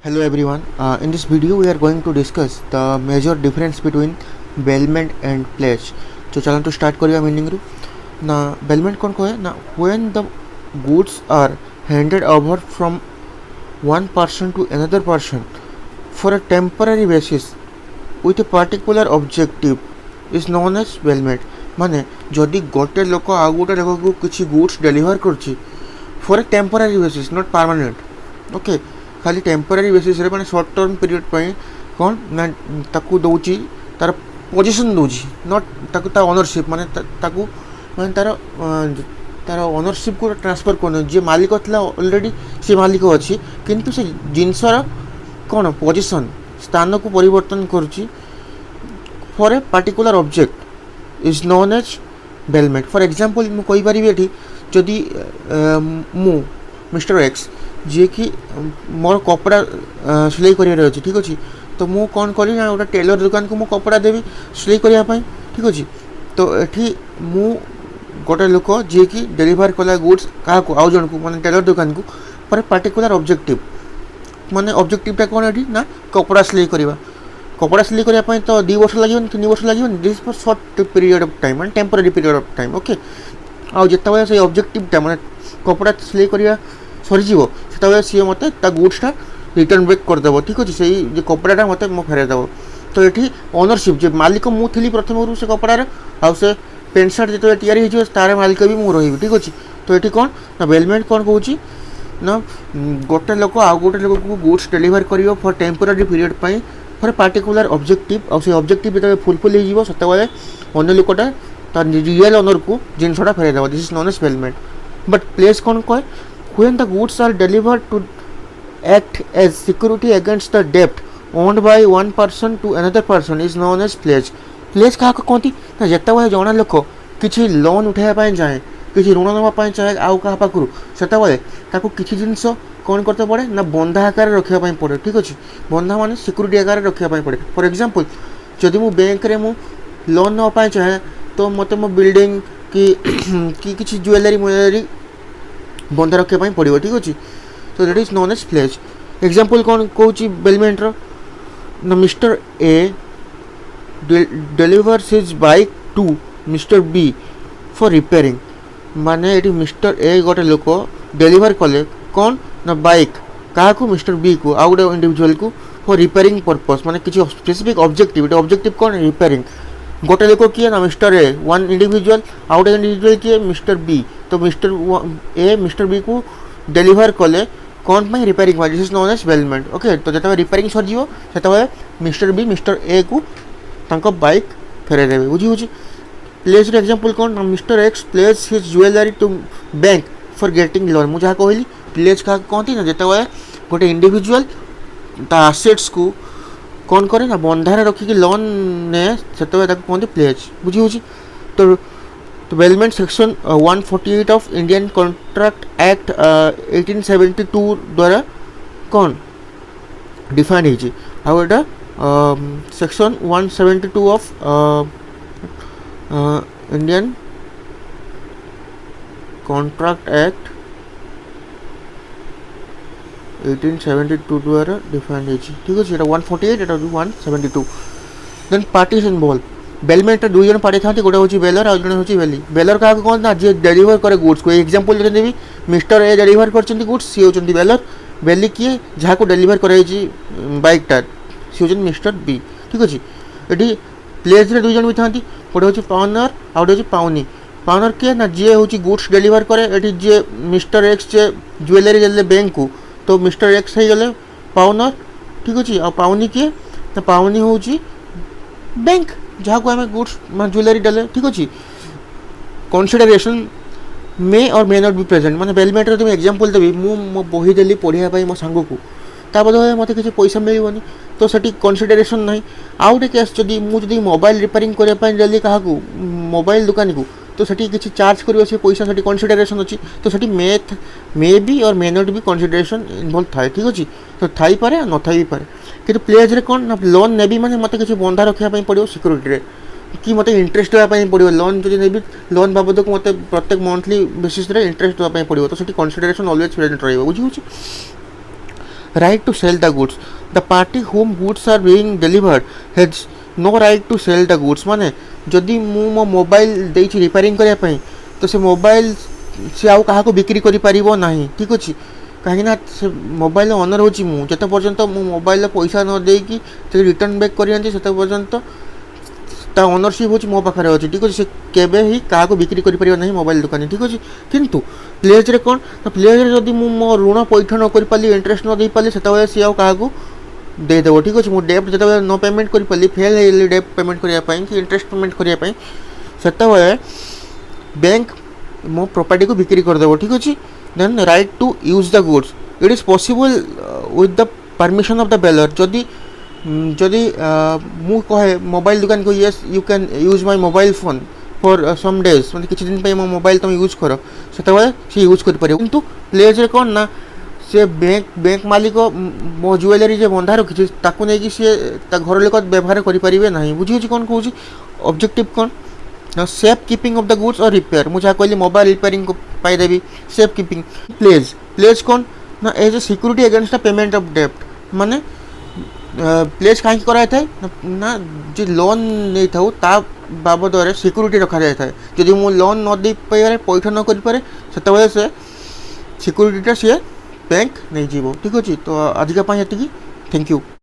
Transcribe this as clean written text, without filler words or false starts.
Hello everyone. In this video we are going to discuss the major difference between bailment and pledge. So चलो to start करिए meaning रू ना bailment कौन को है ना when the goods are handed over from one person to another person for a temporary basis with a particular objective is known as bailment. माने जदि गोटे लोक आउ गोटे लोक को किसी goods deliver करछि for a temporary basis not permanent. Okay. खाली टेम्पररी बेसिस रे माने शॉर्ट टर्म पीरियड पे कौन ना ताकू दउची तार पोजीशन दउची नॉट ताकू ता ओनरशिप माने ताकू माने तार ओनरशिप को ट्रांसफर कोन जे मालिक थला ऑलरेडी से मालिक अछि किंतु से जिंसर कौन पोजीशन स्थान को परिवर्तन करछि for a particular object is known as bailment. For example मु कहि परिबे एठी जदि मु मिस्टर एक्स जी कि मोर कपड़ा सिलाई कर अच्छे ठीक अच्छे तो मु कौन करी ना गोटे टेलर दुकान को मु कपड़ा देवी सिलाई करने ठीक अच्छे तो ये मु गोटे लोक जी कि डेलीवर कला गुड्स क्या आउ जन को माने टेलर दुकान को पर पर्टिकुलर ऑब्जेक्टिव माने ऑब्जेक्टिवटा कौन ये ना कपड़ा सिलाई करवा कपड़ा सिलाई करने तो 2 वर्ष लगे 3 वर्ष लगे this for short period of time माने temporary period of time. Okay आउ जिते से ऑब्जेक्टिवटा माने कपड़ा सिलाई करवा सरीजीव से सी मत गुड्सटा रिटर्न बैक करदेव ठीक अच्छे से कपड़ा मत फेरदेव. तो ये ओनरशिप जो मालिक मुझी प्रथम से कपड़ार आउ से पेंट सार्ट जो या तार मालिक भी मुझे रही ठीक अच्छे. तो ये कौन ना बेलमेंट कौन कौन ना गोटे लोक आउ गोटे लोक को गुड्स डेलीवर कर for temporary period for a particular objective आउ से ऑब्जेक्टिव जो फुलफिल हो से अन्य लोकटा तार रियल ओनर को जिनसटा फेरदेव. This is known as bailment. But pledge कौन कहे when the goods are delivered to act as security against the debt owned by one person to another person is known as pledge. pledge क्या कहती ना जिते जड़े लोक किसी loan उठाया जाए किसी ऋण नापी चाहे आउ क्या पाखु से किसी जिनस कौन करते पड़े ना बंधा आकार रखापी पड़े ठीक अच्छे. बंधा मान सिक्यूरीटी आकार रखापी पड़े. फॉर एग्जांपल जदि मु बैंक रे मु लोन नापी चाहे तो मत मो बिल्डिंग कि किसी ज्वेलरी मुवेलरी बंधा रखापी पड़ो ठीक अच्छे. तो that is known as pledge. Example कौन कौच बेलमेंट ना mister A delivers his bike to mister B for repairing. माने ये मिस्टर ए गोटे लोक डेलीवर कले कौन ना बाइक क्या को मिस्टर बी को आउ गोटे इंडिविजुअल को फॉर रिपेयरिंग पर्पस माने किसी स्पेसिफिक ऑब्जेक्टिव ऑब्जेक्टिव कौन रिपेयरिंग. गोटे लोक किए ना मिस्टर ए वन इंडिविजुअल आउ गोटे इंडिविजुअल किए मिस्टर बी. तो मिस्टर ए मिस्टर बी को डेलीवर कले कौन पाई repairing this is known as bailment. Okay तो जिते रिपेयरिंग सरीज से मिस्टर बी मिस्टर ए को तांको बाइक फेरे देवे बुझी. प्लेस रे एग्जांपल कौन ना mister X place his jewellery to bank for getting loan. मुझे जहाँ कहली प्लेस क्या कहती ना जिते गोटे इंडिविजुअल ता आसेट्स को कौन करे ना बंधारे रखिकी लोन ने से कहते प्लेज बुझी. तो bailment section 148 of Indian contract act 1872 द्वारा कौन डिफाइन होती. आउ एटा section 172 of Indian contract act 1872 द्वारा डिफाइन होती ठीक अच्छे. 148 एटा 172. Then parties involve. बेलमेंट दुई जन पार्टी था गोटे हूँ बेलर आउ जन हूँ बेली. बेलर क्या कौन ना जी डेलीवर करे गुड्स को एग्जांपल जो देवी मिस्टर ए डेलीवर कर गुड्स सी होती बेलर. बेली किए जहाँ को डेलीवर कराई बाइकटा सी हूँ मिस्टर बी ठीक अच्छे. ये प्लेज दुई जन भी था गोटे हूँ पाउनर आउ गोटे हूँ पाउनी. पाउनर किए ना जी हूँ गुड्स डेलीवर करे ये जी मिस्टर एक्स जे ज्वेलरी देले बैंक को तो मिस्टर एक्स हो गले पाउनर ठीक अच्छे. आ पाउनी किए ना पाउनी हूँ बैंक जहाँ को आम गुड्स ज्वेलरी डाले ठीक अच्छे. कनसीडरेशन मे और मे नॉट बी प्रेजेंट माने बेलमेंट तुम एग्जांपल देवी मो बही देली पढ़ाई मो सांग को ता बदले मत किसी पैसा मिलनी तो सेठी कनसीडरेशन ना. आउ गोटे केस जदि मुझे मोबाइल रिपेयरिंग करने देली क्या मोबाइल दुकान को तो सेठी किसी चार्ज कर पैसा से कनसीडरेशन अच्छी. तो सेठी मे बी और मे नॉट बी कनसीडरेशन इनवॉल्व थाए ठीक अच्छे. तो थाई पारे न थाई पारे कि प्लेज रे कौन ना लोन नेबी माने मत किसी बंधा रखापी पड़ो सिक्यूरीटी कि मत इंटरेस्ट देवाई पड़ो. लोन जो नेबी लोन बाबद को मत प्रत्येक मंथली बेसिस रे इंटरेस्ट देवाई पड़ो. तो सेठी कनसीडरेशन ऑलवेज प्रेजेंट रही बुझी. right to sell the goods. The party whom goods are being delivered has no right to sell the goods. माने जदि मु मो मोबाइल देछि रिपेयरिंग करिया पई तो से मोबाइल से आउ काहा को बिक्री करि परिबो नाही, ठीक अछि। कहीं से मोबाइल ओनर होची मु जते पर्यंत मो मोबाइल पैसा न दे कि से रिटर्न बैक करि आनछि सेते पर्यंत ता ओनरशिप होची मो पाखरे अछि, ठीक अछि। से केबे ही काहा को बिक्री करि परिबो नाही मोबाइल दुकान, ठीक अछि। किंतु प्लेज रे कोन तो प्लेज रे जदि मु मो ऋण पैठ न करि पाली, इंटरेस्ट न दे पाली, सेते बेले से आउ काहा को दे देबो, ठीक अछि। मो डेब्ट जते बेले न पेमेंट करि पाली, फेल हेली डेब्ट पेमेंट करिया पई कि इंटरेस्ट पेमेंट करिया पई, सेते बेले बैंक मो प्रॉपर्टी को बिक्री कर देबो, ठीक अछि। Then right to use the goods, it is possible with the permission of the bailor. जदि जदि मु कहे मोबाइल दुकान को yes you can use my mobile phone for some days, मतलब किछि दिन पे मो मोबाइल तुम यूज करो, सेते बेले से यूज कर परिबो। किंतु प्लेज रे कोन ना से बैंक मालिक मो ज्वेलरी जे बंधा रखी ताकू नहीं कि सी ता घर लोक व्यवहार करि परिबे नाही, बुझी होची कोन कहूची ऑब्जेक्टिव कोन ना safe keeping of the goods और रिपेयर। मुझे कहली मोबाइल रिपेयरिंग को पाई देबी सेफ कीपिंग। प्लेज प्लेज कोन ना as a security against the payment of डेब्ट, माने प्लेज कहीं कराई थाए ना जो लोन नहीं था ता बाबद सिक्योरिटी रखा जाए थाए। जदि मु लोन न दे पारे पैठ न कर पारे सेते से सिक्योरिटीटा सी बैंक नहीं जीवो, ठीक अच्छे। तो आजिका एतिकी, थैंक यू।